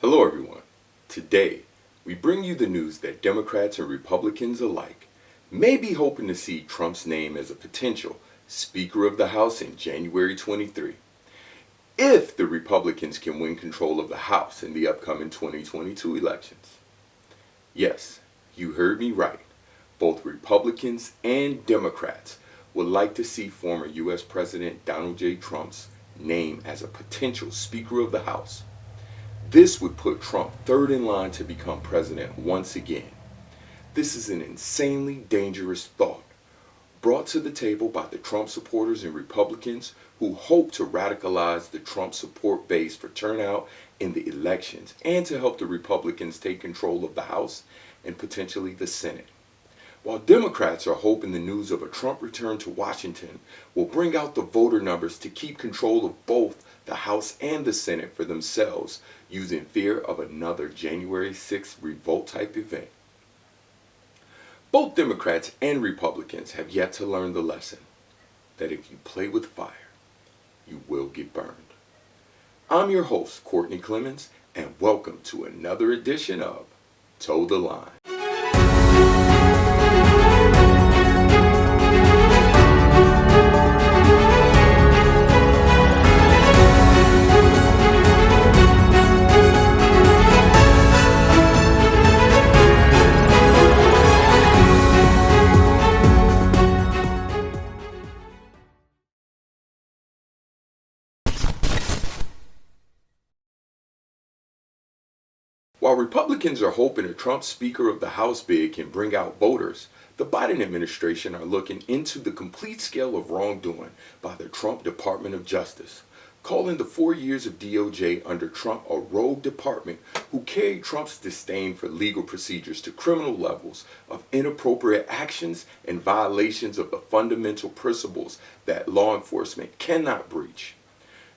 Hello everyone. Today, we bring you the news that Democrats and Republicans alike may be hoping to see Trump's name as a potential Speaker of the House in January 23, if the Republicans can win control of the House in the upcoming 2022 elections. Yes, you heard me right. Both Republicans and Democrats would like to see former U.S. President Donald J. Trump's name as a potential Speaker of the House. This would put Trump third in line to become president once again. This is an insanely dangerous thought, brought to the table by the Trump supporters and Republicans who hope to radicalize the Trump support base for turnout in the elections and to help the Republicans take control of the House and potentially the Senate. While Democrats are hoping the news of a Trump return to Washington will bring out the voter numbers to keep control of both the House and the Senate for themselves, using fear of another January 6th revolt-type event. Both Democrats and Republicans have yet to learn the lesson that if you play with fire, you will get burned. I'm your host, Courtney Clemens, and welcome to another edition of Toe the Line. While Republicans are hoping a Trump Speaker of the House bid can bring out voters, the Biden administration are looking into the complete scale of wrongdoing by the Trump Department of Justice, calling the 4 years of DOJ under Trump a rogue department who carried Trump's disdain for legal procedures to criminal levels of inappropriate actions and violations of the fundamental principles that law enforcement cannot breach.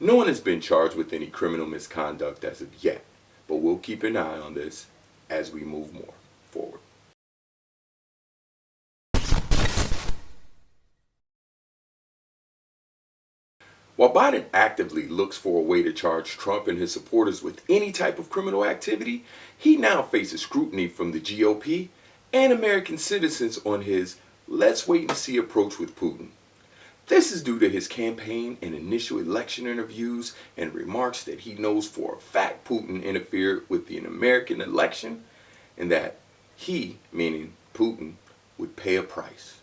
No one has been charged with any criminal misconduct as of yet, but we'll keep an eye on this as we move more forward. While Biden actively looks for a way to charge Trump and his supporters with any type of criminal activity, he now faces scrutiny from the GOP and American citizens on his "let's wait and see" approach with Putin. This is due to his campaign and initial election interviews and remarks that he knows for a fact Putin interfered with the American election and that he, meaning Putin, would pay a price.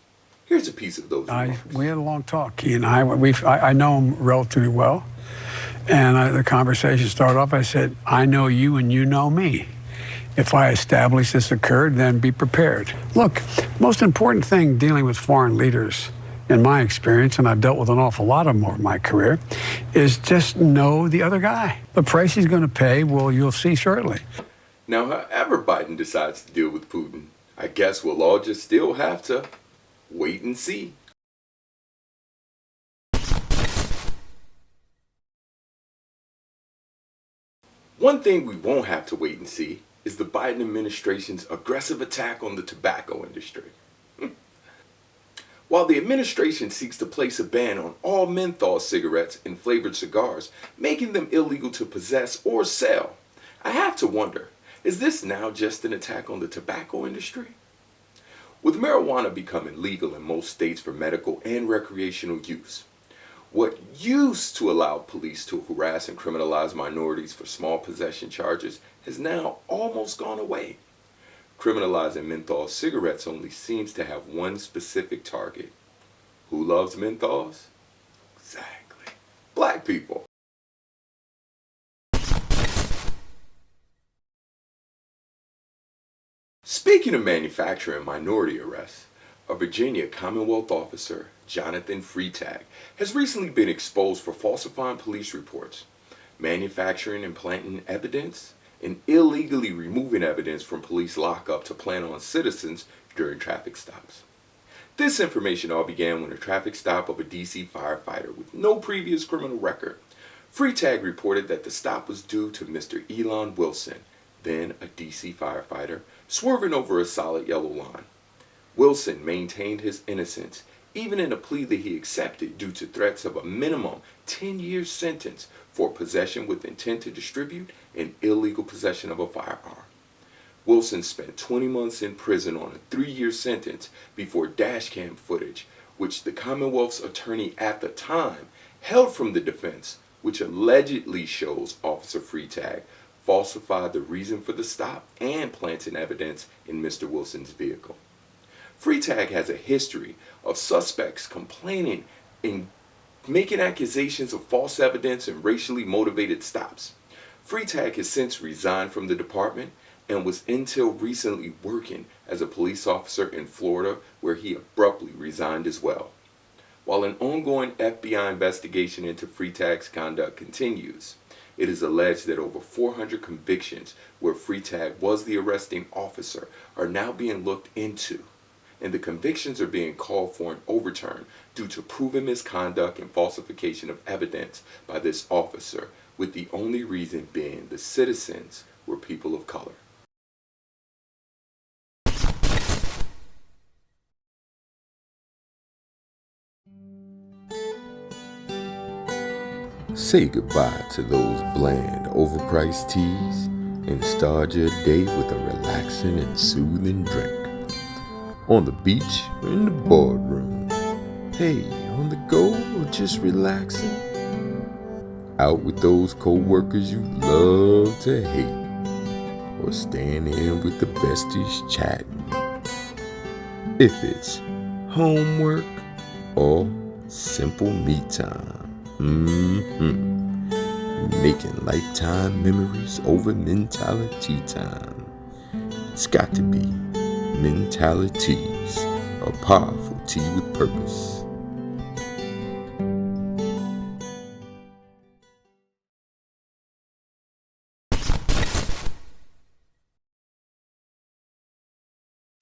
Here's a piece of those remarks. We had a long talk. He and I know him relatively well. And the conversation started off, I said, I know you and you know me. If I establish this occurred, then be prepared. Look, most important thing dealing with foreign leaders, in my experience, and I've dealt with an awful lot of them over my career, is just know the other guy. The price he's going to pay, well, you'll see shortly. Now, however Biden decides to deal with Putin, I guess we'll all just still have to wait and see. One thing we won't have to wait and see is the Biden administration's aggressive attack on the tobacco industry. While the administration seeks to place a ban on all menthol cigarettes and flavored cigars, making them illegal to possess or sell, I have to wonder, is this now just an attack on the tobacco industry? With marijuana becoming legal in most states for medical and recreational use, what used to allow police to harass and criminalize minorities for small possession charges has now almost gone away. Criminalizing menthol cigarettes only seems to have one specific target. Who loves menthols? Exactly. Black people. Speaking of manufacturing minority arrests, a Virginia Commonwealth officer, Jonathan Freitag, has recently been exposed for falsifying police reports, manufacturing and planting evidence, and illegally removing evidence from police lockup to plant on citizens during traffic stops. This information all began when a traffic stop of a DC firefighter with no previous criminal record. Freitag reported that the stop was due to Mr. Elon Wilson, then a DC firefighter, swerving over a solid yellow line. Wilson maintained his innocence, even in a plea that he accepted due to threats of a minimum 10-year sentence for possession with intent to distribute and illegal possession of a firearm. Wilson spent 20 months in prison on a 3-year sentence before dashcam footage, which the Commonwealth's attorney at the time held from the defense, which allegedly shows Officer Freitag falsified the reason for the stop and planted evidence in Mr. Wilson's vehicle. Freitag has a history of suspects complaining and making accusations of false evidence and racially motivated stops. Freitag has since resigned from the department and was until recently working as a police officer in Florida, where he abruptly resigned as well. While an ongoing FBI investigation into Freitag's conduct continues, it is alleged that over 400 convictions where Freitag was the arresting officer are now being looked into, and the convictions are being called for an overturn due to proven misconduct and falsification of evidence by this officer, with the only reason being the citizens were people of color. Say goodbye to those bland, overpriced teas and start your day with a relaxing and soothing drink. On the beach or in the boardroom. Hey, on the go or just relaxing? Out with those co-workers you love to hate, or staying in with the besties chatting. If it's homework or simple me time. Making lifetime memories over mentality time. It's got to be Mentalities, a powerful tea with purpose.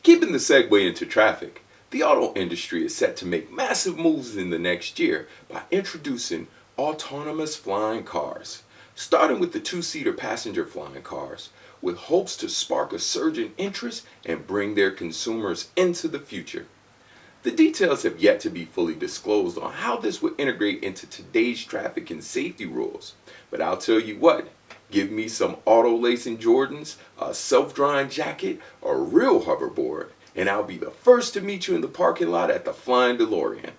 Keeping the segue into traffic, the auto industry is set to make massive moves in the next year by introducing autonomous flying cars, starting with the 2-seater passenger flying cars, with hopes to spark a surge in interest and bring their consumers into the future. The details have yet to be fully disclosed on how this would integrate into today's traffic and safety rules, but I'll tell you what, give me some auto-lacing Jordans, a self-drying jacket, a real hoverboard, and I'll be the first to meet you in the parking lot at the Flying DeLorean.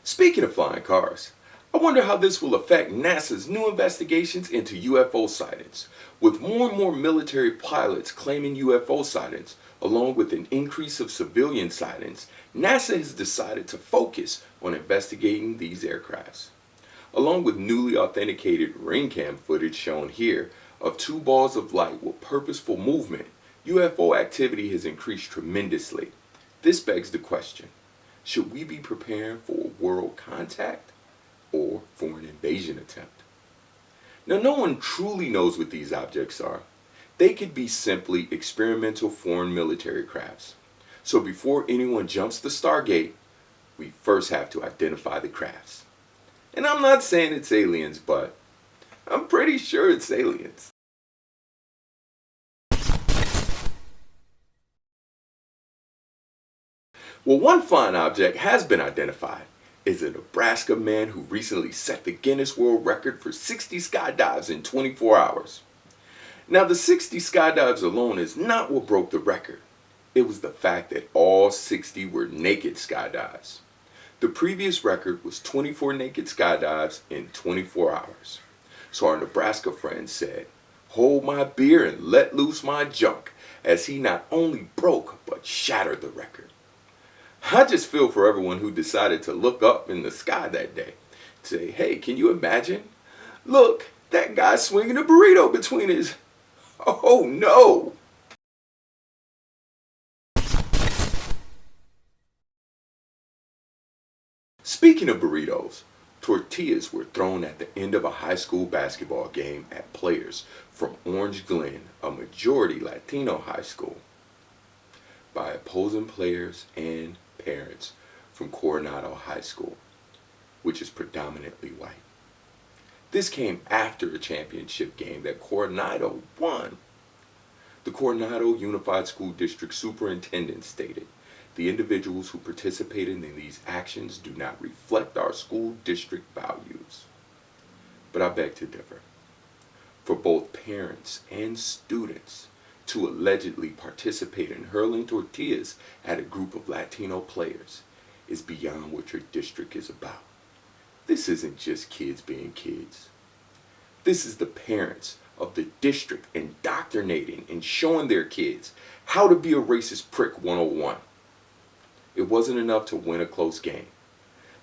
Speaking of flying cars, I wonder how this will affect NASA's new investigations into UFO sightings. With more and more military pilots claiming UFO sightings, along with an increase of civilian sightings, NASA has decided to focus on investigating these aircrafts. Along with newly authenticated ring cam footage shown here of 2 balls of light with purposeful movement, UFO activity has increased tremendously. This begs the question, should we be preparing for a world contact or for an invasion attempt? Now, no one truly knows what these objects are. They could be simply experimental foreign military crafts. So before anyone jumps the Stargate, we first have to identify the crafts. And I'm not saying it's aliens, but I'm pretty sure it's aliens. Well, one flying object has been identified. Is a Nebraska man who recently set the Guinness World Record for 60 skydives in 24 hours. Now, the 60 skydives alone is not what broke the record. It was the fact that all 60 were naked skydives. The previous record was 24 naked skydives in 24 hours. So our Nebraska friend said, "Hold my beer and let loose my junk," as he not only broke but shattered the record. I just feel for everyone who decided to look up in the sky that day. Say, hey, can you imagine? Look, that guy's swinging a burrito between his... Oh no! Speaking of burritos, tortillas were thrown at the end of a high school basketball game at players from Orange Glen, a majority Latino high school, by opposing players and parents from Coronado High School, which is predominantly white. This came after a championship game that Coronado won. The Coronado Unified School District Superintendent stated, The individuals who participated in these actions do not reflect our school district values. But I beg to differ. For both parents and students to allegedly participate in hurling tortillas at a group of Latino players is beyond what your district is about. This isn't just kids being kids. This is the parents of the district indoctrinating and showing their kids how to be a racist prick 101. It wasn't enough to win a close game.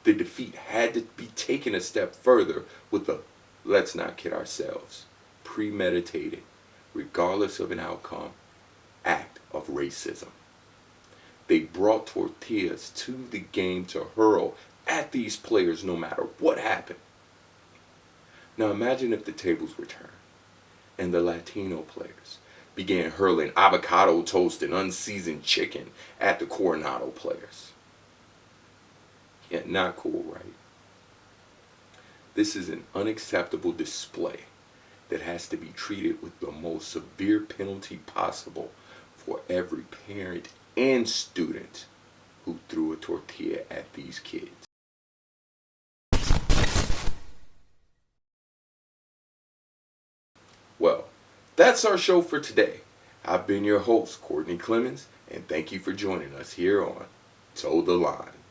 The defeat had to be taken a step further with the let's not kid ourselves, premeditated, regardless of an outcome, act of racism. They brought tortillas to the game to hurl at these players no matter what happened. Now imagine if the tables were turned and the Latino players began hurling avocado toast and unseasoned chicken at the Coronado players. Yeah, not cool, right? This is an unacceptable display that has to be treated with the most severe penalty possible for every parent and student who threw a tortilla at these kids. Well, that's our show for today. I've been your host, Courtney Clemens, and thank you for joining us here on Toe the Line.